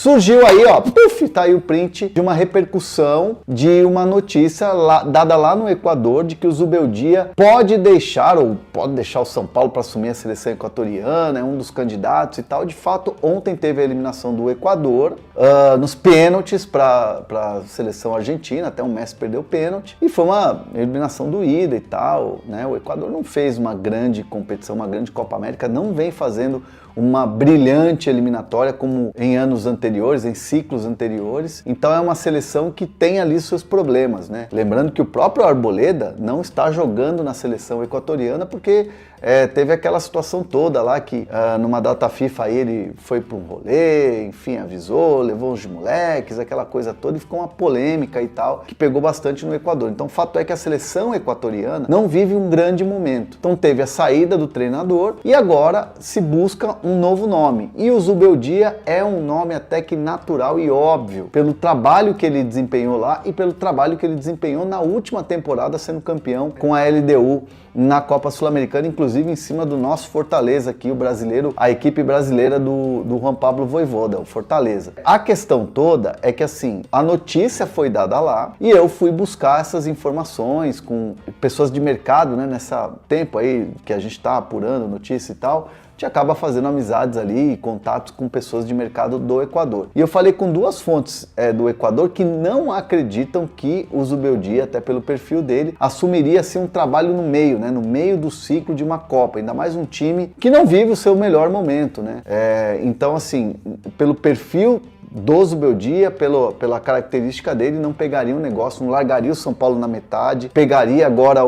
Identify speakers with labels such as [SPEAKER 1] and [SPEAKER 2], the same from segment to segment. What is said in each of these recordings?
[SPEAKER 1] surgiu aí, ó, puf, tá aí o print de uma repercussão de uma notícia dada lá no Equador de que o Zubeldia pode deixar o São Paulo para assumir a seleção equatoriana, é um dos candidatos e tal. De fato, ontem teve a eliminação do Equador nos pênaltis para a seleção argentina, até o Messi perdeu o pênalti, e foi uma eliminação doída e tal, né? O Equador não fez uma grande competição, uma grande Copa América, não vem fazendo uma brilhante eliminatória como em anos anteriores, em ciclos anteriores. Então é uma seleção que tem ali seus problemas, né? Lembrando que o próprio Arboleda não está jogando na seleção equatoriana porque teve aquela situação toda lá que numa data FIFA aí ele foi para um rolê, enfim, avisou, levou uns moleques, aquela coisa toda, e ficou uma polêmica e tal, que pegou bastante no Equador. Então o fato é que a seleção equatoriana não vive um grande momento. Então teve a saída do treinador e agora se busca um novo nome. E o Zubeldia é um nome até que natural e óbvio, pelo trabalho que ele desempenhou lá e pelo trabalho que ele desempenhou na última temporada sendo campeão com a LDU na Copa Sul-Americana, inclusive em cima do nosso Fortaleza aqui, o brasileiro, a equipe brasileira do Juan Pablo Vojvoda, o Fortaleza. A questão toda é que assim, a notícia foi dada lá e eu fui buscar essas informações com pessoas de mercado, né, nessa tempo aí que a gente tá apurando notícia e tal. A gente acaba fazendo amizades ali e contatos com pessoas de mercado do Equador. E eu falei com duas fontes do Equador que não acreditam que o Zubeldia, até pelo perfil dele, assumiria assim um trabalho no meio, né? No meio do ciclo de uma Copa, ainda mais um time que não vive o seu melhor momento, né? Então assim, pelo perfil do Zubeldia, pela característica dele, não pegaria um negócio, não largaria o São Paulo na metade, pegaria agora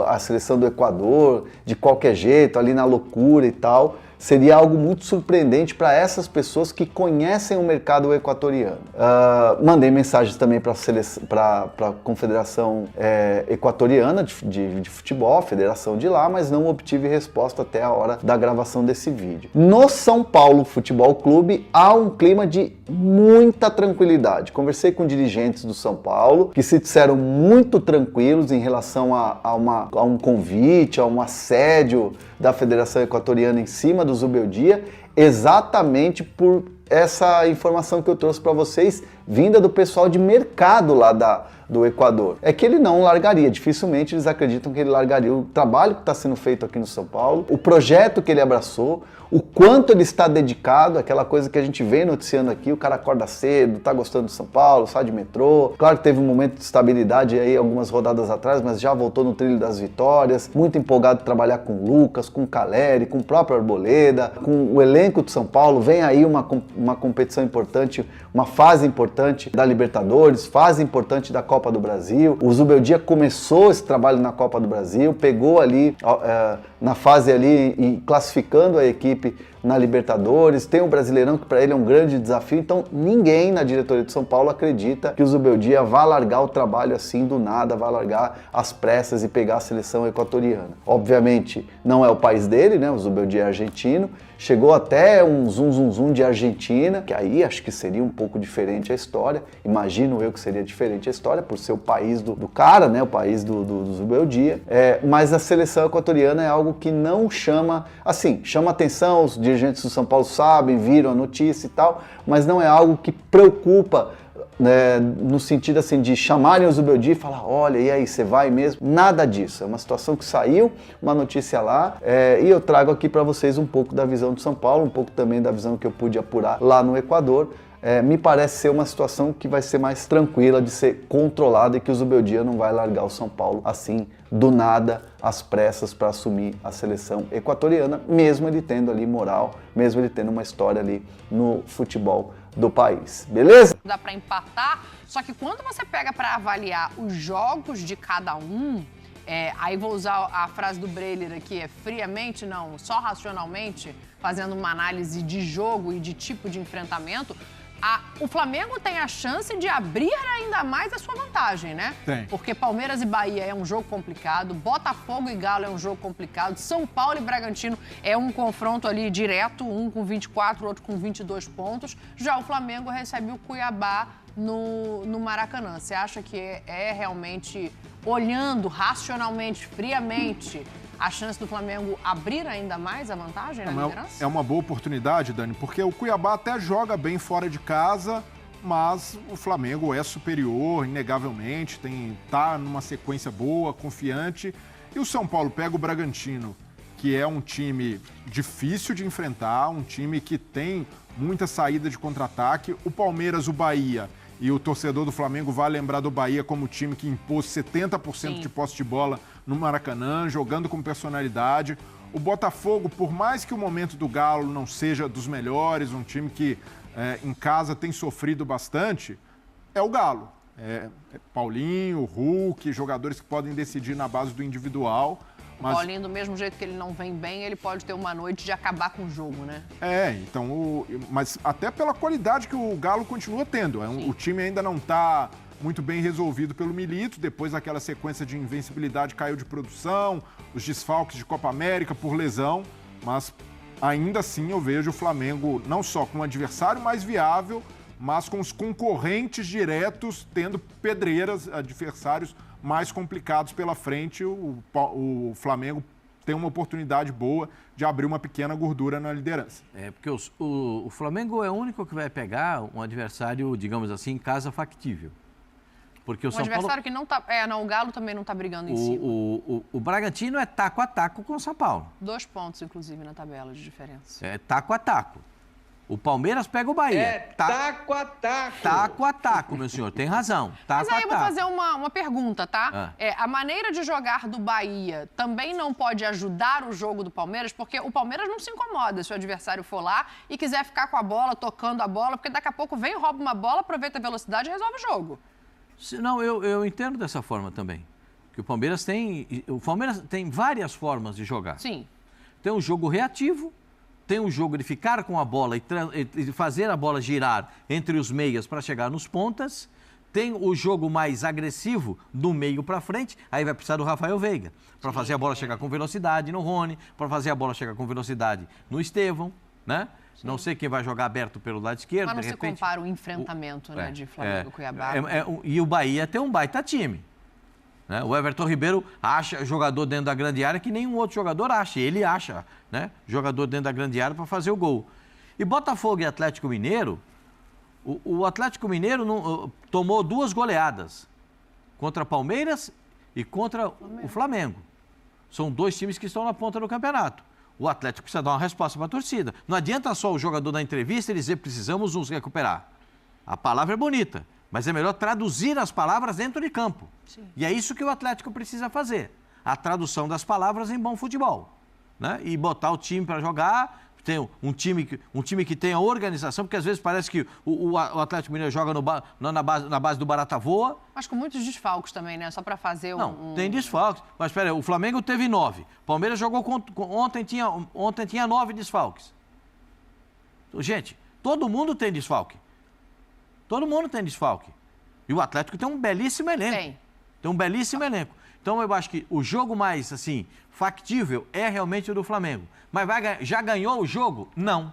[SPEAKER 1] a seleção do Equador de qualquer jeito, ali na loucura e tal. Seria algo muito surpreendente para essas pessoas que conhecem o mercado equatoriano. Mandei mensagens também para a Confederação Equatoriana de Futebol, a federação de lá, mas não obtive resposta até a hora da gravação desse vídeo. No São Paulo Futebol Clube há um clima de muita tranquilidade. Conversei com dirigentes do São Paulo que se disseram muito tranquilos em relação a um convite, a um assédio da Federação Equatoriana em cima do Zubeldia, exatamente por essa informação que eu trouxe para vocês, vinda do pessoal de mercado lá do Equador. É que ele não largaria, dificilmente eles acreditam que ele largaria o trabalho que está sendo feito aqui no São Paulo, o projeto que ele abraçou, o quanto ele está dedicado, aquela coisa que a gente vem noticiando aqui, o cara acorda cedo, tá gostando de São Paulo, sai de metrô. Claro que teve um momento de estabilidade aí algumas rodadas atrás, mas já voltou no trilho das vitórias, muito empolgado de trabalhar com o Lucas, com o Caleri, com o próprio Arboleda, com o elenco de São Paulo. Vem aí uma competição importante, uma fase importante da Libertadores, fase importante da Copa do Brasil. O Zubeldia começou esse trabalho na Copa do Brasil, pegou ali na fase ali e classificando a equipe na Libertadores, tem o Brasileirão que para ele é um grande desafio. Então ninguém na diretoria de São Paulo acredita que o Zubeldia vá largar o trabalho assim do nada, vá largar as pressas e pegar a seleção equatoriana. Obviamente não é o país dele, né? O Zubeldia é argentino, chegou até um zum de Argentina, que aí acho que seria um pouco diferente a história, imagino eu que seria diferente a história, por ser o país do cara, né? O país do Zubeldia, mas a seleção equatoriana é algo que não chama, assim, chama atenção, os dirigentes do São Paulo sabem, viram a notícia e tal, mas não é algo que preocupa, né, no sentido assim de chamarem o Zubeldia e falar, olha, e aí, você vai mesmo? Nada disso, é uma situação que saiu, uma notícia lá, e eu trago aqui para vocês um pouco da visão de São Paulo, um pouco também da visão que eu pude apurar lá no Equador. Me parece ser uma situação que vai ser mais tranquila de ser controlada e que o Zubeldia não vai largar o São Paulo assim, do nada, às pressas para assumir a seleção equatoriana, mesmo ele tendo ali moral, mesmo ele tendo uma história ali no futebol do país, beleza?
[SPEAKER 2] Dá para empatar, só que quando você pega para avaliar os jogos de cada um, aí vou usar a frase do Breler aqui, friamente, não, só racionalmente, fazendo uma análise de jogo e de tipo de enfrentamento, o Flamengo tem a chance de abrir ainda mais a sua vantagem, né?
[SPEAKER 3] Tem.
[SPEAKER 2] Porque Palmeiras e Bahia é um jogo complicado, Botafogo e Galo é um jogo complicado, São Paulo e Bragantino é um confronto ali direto, um com 24, outro com 22 pontos. Já o Flamengo recebe o Cuiabá no Maracanã. Você acha que é realmente, olhando racionalmente, friamente, a chance do Flamengo abrir ainda mais a vantagem na liderança?
[SPEAKER 3] É uma boa oportunidade, Dani, porque o Cuiabá até joga bem fora de casa, mas o Flamengo é superior, inegavelmente, tá numa sequência boa, confiante. E o São Paulo pega o Bragantino, que é um time difícil de enfrentar, um time que tem muita saída de contra-ataque. O Palmeiras, o Bahia, e o torcedor do Flamengo vai lembrar do Bahia como o time que impôs 70% de posse de bola no Maracanã, jogando com personalidade. O Botafogo, por mais que o momento do Galo não seja dos melhores, um time que em casa tem sofrido bastante, é o Galo. Paulinho, Hulk, jogadores que podem decidir na base do individual.
[SPEAKER 2] Mas... Paulinho, do mesmo jeito que ele não vem bem, ele pode ter uma noite de acabar com o jogo, né?
[SPEAKER 3] Então, mas até pela qualidade que o Galo continua tendo. O time ainda não está muito bem resolvido pelo Milito, depois daquela sequência de invencibilidade caiu de produção, os desfalques de Copa América por lesão, mas ainda assim eu vejo o Flamengo não só com um adversário mais viável, mas com os concorrentes diretos tendo pedreiras, adversários mais complicados pela frente. O Flamengo tem uma oportunidade boa de abrir uma pequena gordura na liderança.
[SPEAKER 4] Porque o Flamengo é o único que vai pegar um adversário, digamos assim, em casa factível. Porque o São
[SPEAKER 2] adversário
[SPEAKER 4] Paulo...
[SPEAKER 2] que não tá... o Galo também não está brigando em cima.
[SPEAKER 4] O Bragantino é taco a taco com o São Paulo.
[SPEAKER 2] 2 pontos, inclusive, na tabela de diferença.
[SPEAKER 4] É taco a taco. O Palmeiras pega o Bahia.
[SPEAKER 5] Taco a taco.
[SPEAKER 4] Taco a taco, meu senhor. Tem razão. Taco
[SPEAKER 2] Mas aí eu vou
[SPEAKER 4] taco.
[SPEAKER 2] fazer uma pergunta, tá? A maneira de jogar do Bahia também não pode ajudar o jogo do Palmeiras, porque o Palmeiras não se incomoda se o adversário for lá e quiser ficar com a bola, tocando a bola, porque daqui a pouco vem, rouba uma bola, aproveita a velocidade e resolve o jogo.
[SPEAKER 4] Não, eu entendo dessa forma também. Que o Palmeiras tem várias formas de jogar.
[SPEAKER 2] Sim.
[SPEAKER 4] Tem um jogo reativo, tem um jogo de ficar com a bola e fazer a bola girar entre os meias para chegar nos pontas. Tem o jogo mais agressivo do meio para frente, aí vai precisar do Rafael Veiga, para fazer a bola chegar com velocidade no Rony, para fazer a bola chegar com velocidade no Estevão, né? Sim. Não sei quem vai jogar aberto pelo lado esquerdo.
[SPEAKER 2] Mas não
[SPEAKER 4] de repente,
[SPEAKER 2] se compara o enfrentamento de Flamengo e Cuiabá.
[SPEAKER 4] E o Bahia tem um baita time. Né? O Everton Ribeiro acha jogador dentro da grande área que nenhum outro jogador acha. Ele acha, né? Jogador dentro da grande área para fazer o gol. E Botafogo e Atlético Mineiro, o Atlético Mineiro tomou 2 goleadas contra Palmeiras e contra o Flamengo. São 2 times que estão na ponta do campeonato. O Atlético precisa dar uma resposta para a torcida. Não adianta só o jogador da entrevista dizer precisamos nos recuperar. A palavra é bonita, mas é melhor traduzir as palavras dentro de campo. Sim. E é isso que o Atlético precisa fazer. A tradução das palavras em bom futebol. Né? E botar o time para jogar, tem um time que tem a organização, porque às vezes parece que o Atlético Mineiro joga na base do barata voa.
[SPEAKER 2] Mas com muitos desfalques também, né? Só para fazer
[SPEAKER 4] Não, tem desfalques. Mas espera aí, o Flamengo teve 9. O Palmeiras jogou ontem tinha 9 desfalques. Gente, todo mundo tem desfalque. Todo mundo tem desfalque. E o Atlético tem um belíssimo elenco. Tem um belíssimo elenco. Então, eu acho que o jogo mais, assim, factível é realmente o do Flamengo. Mas já ganhou o jogo? Não.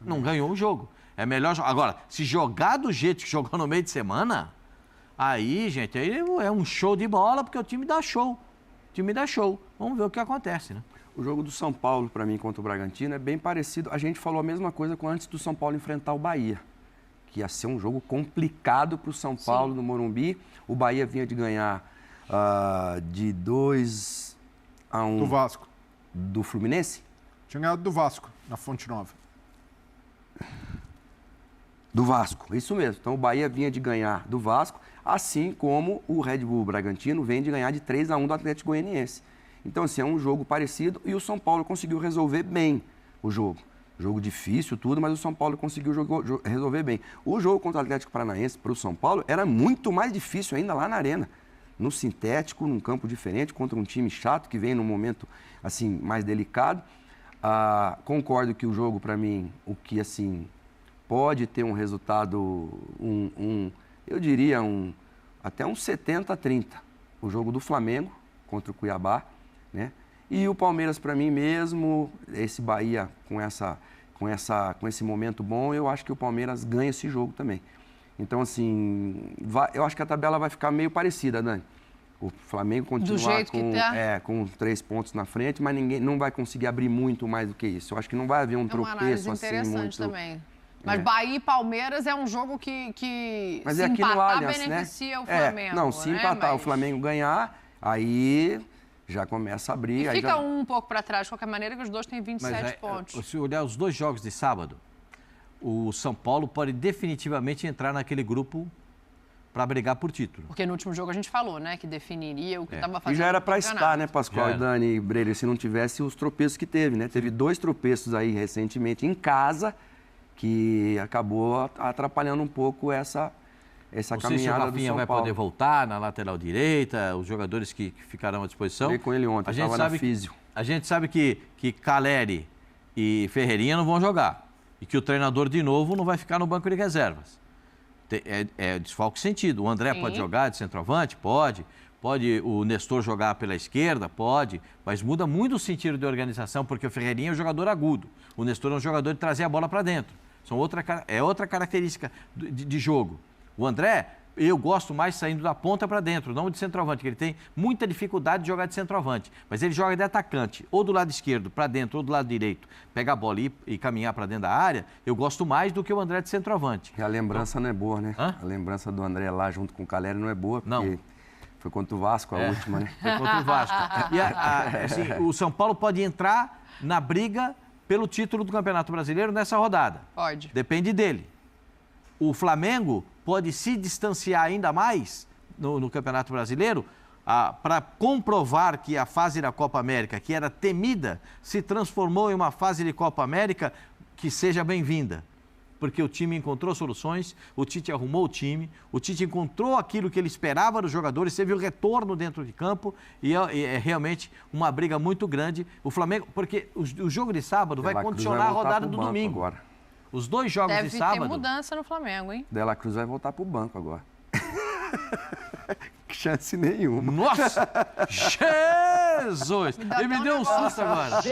[SPEAKER 4] Não ganhou o jogo. É melhor... Agora, se jogar do jeito que jogou no meio de semana, aí, gente, aí é um show de bola, porque o time dá show. O time dá show. Vamos ver o que acontece, né?
[SPEAKER 5] O jogo do São Paulo, para mim, contra o Bragantino, é bem parecido. A gente falou a mesma coisa antes do São Paulo enfrentar o Bahia, que ia ser um jogo complicado para o São Paulo no Morumbi. O Bahia vinha de ganhar de 2-1...
[SPEAKER 3] Do Vasco.
[SPEAKER 5] Do Fluminense?
[SPEAKER 3] Tinha ganhado do Vasco, na Fonte Nova.
[SPEAKER 5] Do Vasco, isso mesmo. Então o Bahia vinha de ganhar do Vasco, assim como o Red Bull Bragantino vem de ganhar de 3-1 do Atlético Goianiense. Então, assim, é um jogo parecido e o São Paulo conseguiu resolver bem o jogo. Jogo difícil, tudo, mas o São Paulo conseguiu resolver bem. O jogo contra o Atlético Paranaense para o São Paulo era muito mais difícil ainda lá na Arena. No sintético, num campo diferente, contra um time chato que vem num momento assim mais delicado. Concordo que o jogo, para mim, o que assim pode ter um resultado, eu diria até um 70-30. O jogo do Flamengo contra o Cuiabá, né? E o Palmeiras, para mim mesmo, esse Bahia com esse momento bom, eu acho que o Palmeiras ganha esse jogo também. Então, assim, eu acho que a tabela vai ficar meio parecida, Dani. O Flamengo
[SPEAKER 2] Do
[SPEAKER 5] continua
[SPEAKER 2] jeito que tá?
[SPEAKER 5] com 3 pontos na frente, mas ninguém não vai conseguir abrir muito mais do que isso. Eu acho que não vai haver um
[SPEAKER 2] É uma
[SPEAKER 5] tropeço
[SPEAKER 2] análise
[SPEAKER 5] assim
[SPEAKER 2] interessante
[SPEAKER 5] muito...
[SPEAKER 2] também. Mas Bahia e Palmeiras é um jogo que
[SPEAKER 5] Mas
[SPEAKER 2] se
[SPEAKER 5] é aqui no
[SPEAKER 2] empatar,
[SPEAKER 5] Allianz,
[SPEAKER 2] beneficia
[SPEAKER 5] né?
[SPEAKER 2] o Flamengo.
[SPEAKER 5] Não, se
[SPEAKER 2] né?
[SPEAKER 5] empatar,
[SPEAKER 2] Mas-
[SPEAKER 5] o Flamengo ganhar, aí já começa a abrir.
[SPEAKER 2] E
[SPEAKER 5] aí
[SPEAKER 2] fica
[SPEAKER 5] já...
[SPEAKER 2] um pouco para trás, de qualquer maneira, que os dois têm 27
[SPEAKER 4] Mas
[SPEAKER 2] pontos.
[SPEAKER 4] se olhar os 2 jogos de sábado, o São Paulo pode definitivamente entrar naquele grupo para brigar por título.
[SPEAKER 2] Porque no último jogo a gente falou, né? Que definiria o que estava fazendo
[SPEAKER 5] E já era
[SPEAKER 2] no
[SPEAKER 5] para
[SPEAKER 2] campeonato.
[SPEAKER 5] estar, né, Pascoal
[SPEAKER 4] Já
[SPEAKER 5] e
[SPEAKER 4] era.
[SPEAKER 5] Dani e Breyer, se não tivesse os tropeços que teve, né? Teve 2 tropeços aí recentemente em casa, que acabou atrapalhando um pouco essa
[SPEAKER 4] Não sei se o
[SPEAKER 5] caminhada do
[SPEAKER 4] Rafinha
[SPEAKER 5] São
[SPEAKER 4] vai
[SPEAKER 5] Paulo.
[SPEAKER 4] poder voltar na lateral direita, os jogadores que ficarão à disposição.
[SPEAKER 5] Falei com ele ontem, estava na físio.
[SPEAKER 4] A gente sabe que Caleri e Ferreirinha não vão jogar. E que o treinador, de novo, não vai ficar no banco de reservas. É desfalque sentido. O André
[SPEAKER 2] Sim.
[SPEAKER 4] pode jogar de centroavante? Pode. Pode o Nestor jogar pela esquerda? Pode. Mas muda muito o sentido de organização, porque o Ferreirinha é um jogador agudo. O Nestor é um jogador de trazer a bola para dentro. É outra característica de jogo. O André, eu gosto mais saindo da ponta para dentro, não de centroavante, que ele tem muita dificuldade de jogar de centroavante. Mas ele joga de atacante, ou do lado esquerdo para dentro, ou do lado direito, pegar a bola e caminhar para dentro da área, eu gosto mais do que o André de centroavante.
[SPEAKER 5] E a lembrança não é boa, né?
[SPEAKER 4] Hã?
[SPEAKER 5] A lembrança do André lá junto com o Caleri não é boa, porque
[SPEAKER 4] Não.
[SPEAKER 5] foi contra o Vasco a última, né?
[SPEAKER 4] Foi contra o Vasco. E assim, o São Paulo pode entrar na briga pelo título do Campeonato Brasileiro nessa rodada.
[SPEAKER 2] Pode.
[SPEAKER 4] Depende dele. O Flamengo pode se distanciar ainda mais no Campeonato Brasileiro para comprovar que a fase da Copa América, que era temida, se transformou em uma fase de Copa América que seja bem-vinda. Porque o time encontrou soluções, o Tite arrumou o time, o Tite encontrou aquilo que ele esperava dos jogadores, teve o retorno dentro de campo e é realmente uma briga muito grande. O Flamengo, porque o jogo de sábado vai
[SPEAKER 5] De La Cruz
[SPEAKER 4] condicionar a
[SPEAKER 5] voltar
[SPEAKER 4] rodada
[SPEAKER 5] pro
[SPEAKER 4] do
[SPEAKER 5] banco
[SPEAKER 4] domingo.
[SPEAKER 5] Agora.
[SPEAKER 4] Os 2 jogos
[SPEAKER 2] Deve
[SPEAKER 4] de
[SPEAKER 2] ter
[SPEAKER 4] sábado...
[SPEAKER 2] mudança no Flamengo, hein?
[SPEAKER 5] De La Cruz vai voltar pro banco agora. Chance nenhuma.
[SPEAKER 4] Nossa! Jesus!
[SPEAKER 2] dá
[SPEAKER 4] Ele me
[SPEAKER 2] até um
[SPEAKER 4] deu um
[SPEAKER 2] negócio.
[SPEAKER 4] susto agora.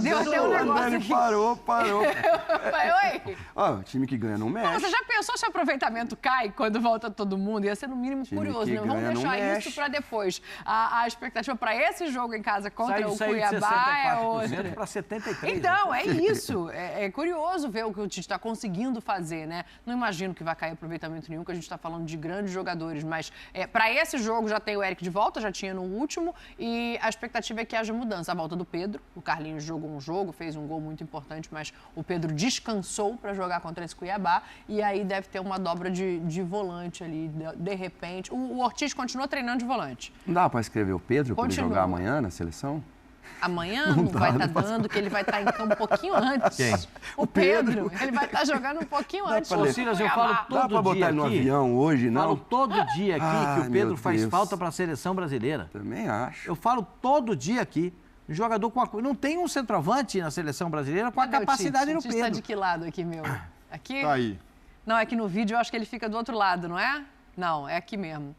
[SPEAKER 2] Deu até um negócio
[SPEAKER 5] Dani
[SPEAKER 2] aqui.
[SPEAKER 5] parou.
[SPEAKER 2] Oi?
[SPEAKER 5] Ó, o time que ganha não mexe.
[SPEAKER 2] Você já pensou se o aproveitamento cai quando volta todo mundo? Ia ser no mínimo
[SPEAKER 5] Time
[SPEAKER 2] curioso,
[SPEAKER 5] que
[SPEAKER 2] né? Vamos
[SPEAKER 5] ganha não
[SPEAKER 2] deixar
[SPEAKER 5] mexe.
[SPEAKER 2] isso para depois. A expectativa para esse jogo em casa contra o
[SPEAKER 4] Saiu de
[SPEAKER 2] Cuiabá é
[SPEAKER 4] 64%
[SPEAKER 2] outra.
[SPEAKER 4] para 73%.
[SPEAKER 2] Então, é isso. É curioso ver o que o Tite está conseguindo fazer, né? Não imagino que vai cair aproveitamento nenhum, que a gente está falando de grandes jogadores, mas para esse jogo já tem o Eric de volta, já tinha no último, e a expectativa é que haja mudança. A volta do Pedro, o Carlinhos jogou um jogo, fez um gol muito importante, mas o Pedro descansou para jogar contra esse Cuiabá, e aí deve ter uma dobra de volante ali, de repente. O Ortiz continua treinando de volante.
[SPEAKER 5] Não dá pra escrever o Pedro pra ele
[SPEAKER 2] Continua.
[SPEAKER 5] jogar amanhã na seleção?
[SPEAKER 2] Amanhã não vai estar dando, que ele vai estar em campo um pouquinho antes.
[SPEAKER 4] Quem?
[SPEAKER 2] O Pedro. Ele vai estar jogando um pouquinho antes.
[SPEAKER 4] Ô, Silas, eu falo
[SPEAKER 5] Dá
[SPEAKER 4] todo
[SPEAKER 5] pra botar
[SPEAKER 4] dia
[SPEAKER 5] ele no
[SPEAKER 4] aqui.
[SPEAKER 5] avião hoje,
[SPEAKER 4] Falo
[SPEAKER 5] não?
[SPEAKER 4] todo dia aqui que
[SPEAKER 5] Ai,
[SPEAKER 4] o Pedro
[SPEAKER 5] meu
[SPEAKER 4] faz
[SPEAKER 5] Deus.
[SPEAKER 4] falta para a seleção brasileira.
[SPEAKER 5] Também acho.
[SPEAKER 4] Eu falo todo dia aqui. Um jogador não tem um centroavante na seleção brasileira com a
[SPEAKER 2] Cadê o
[SPEAKER 4] capacidade
[SPEAKER 2] Tite?
[SPEAKER 4] no
[SPEAKER 2] O Tite está
[SPEAKER 4] Pedro.
[SPEAKER 2] de que lado aqui, meu? Aqui?
[SPEAKER 3] Tá aí.
[SPEAKER 2] Não, é que no vídeo eu acho que ele fica do outro lado, não é? Não, é aqui mesmo.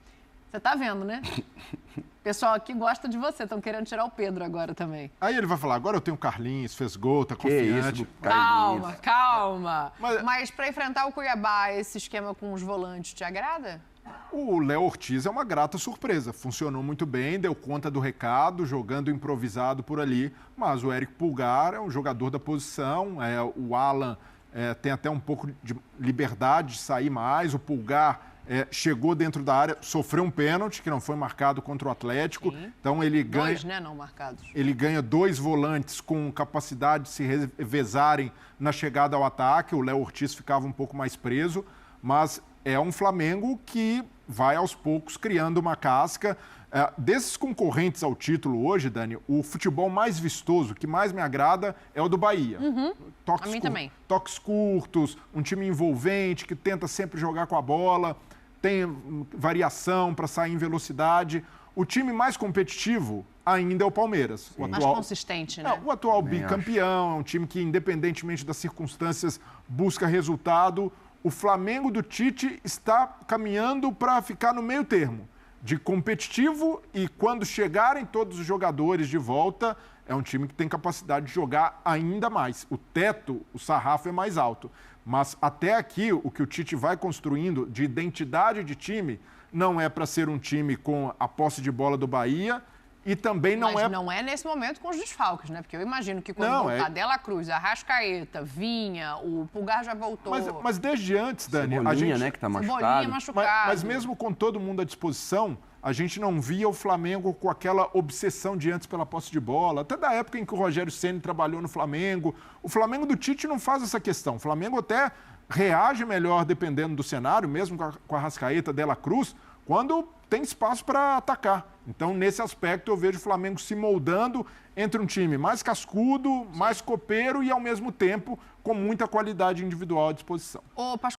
[SPEAKER 2] Você tá vendo, né? Pessoal aqui gosta de você, estão querendo tirar o Pedro agora também.
[SPEAKER 3] Aí ele vai falar, agora eu tenho o Carlinhos, fez gol, tá
[SPEAKER 5] Que isso,
[SPEAKER 3] confiante.
[SPEAKER 2] Calma, calma.
[SPEAKER 3] Mas-
[SPEAKER 2] Mas para enfrentar o Cuiabá, esse esquema com os volantes te agrada?
[SPEAKER 3] O Léo Ortiz é uma grata surpresa. Funcionou muito bem, deu conta do recado, jogando improvisado por ali. Mas o Eric Pulgar é um jogador da posição, o Alan tem até um pouco de liberdade de sair mais. O Pulgar chegou dentro da área, sofreu um pênalti que não foi marcado contra o Atlético.
[SPEAKER 2] Sim.
[SPEAKER 3] Então ele ganha.
[SPEAKER 2] 2, né, não marcados.
[SPEAKER 3] Ele ganha 2 volantes com capacidade de se revezarem na chegada ao ataque. O Léo Ortiz ficava um pouco mais preso, mas é um Flamengo que vai aos poucos criando uma casca. Desses concorrentes ao título hoje, Dani, o futebol mais vistoso, que mais me agrada, é o do Bahia. Toques
[SPEAKER 2] A mim também.
[SPEAKER 3] Toques curtos, um time envolvente, que tenta sempre jogar com a bola, tem variação para sair em velocidade. O time mais competitivo ainda é o Palmeiras. O
[SPEAKER 2] Mais consistente, né?
[SPEAKER 3] o atual
[SPEAKER 5] Também
[SPEAKER 3] bicampeão, é um time que, independentemente das circunstâncias, busca resultado. O Flamengo do Tite está caminhando para ficar no meio termo, de competitivo, e quando chegarem todos os jogadores de volta, é um time que tem capacidade de jogar ainda mais. O teto, o sarrafo é mais alto. Mas até aqui, o que o Tite vai construindo de identidade de time não é para ser um time com a posse de bola do Bahia e também não
[SPEAKER 2] Mas
[SPEAKER 3] é...
[SPEAKER 2] não é nesse momento com os desfalques, né? Porque eu imagino que quando
[SPEAKER 3] Não,
[SPEAKER 2] voltar De La Cruz, Arrascaeta, Vinha, o Pulgar já voltou.
[SPEAKER 3] Mas desde antes, Dani,
[SPEAKER 5] Cebolinha,
[SPEAKER 3] a gente...
[SPEAKER 5] né, que tá
[SPEAKER 2] Cebolinha
[SPEAKER 5] machucado.
[SPEAKER 2] machucado.
[SPEAKER 3] Mas mesmo com todo mundo à disposição, a gente não via o Flamengo com aquela obsessão de antes pela posse de bola. Até da época em que o Rogério Ceni trabalhou no Flamengo. O Flamengo do Tite não faz essa questão. O Flamengo até reage melhor dependendo do cenário, mesmo com a Arrascaeta, De La Cruz, quando tem espaço para atacar. Então, nesse aspecto, eu vejo o Flamengo se moldando entre um time mais cascudo, mais copeiro e, ao mesmo tempo, com muita qualidade individual à disposição.
[SPEAKER 2] Ô, Pascoal,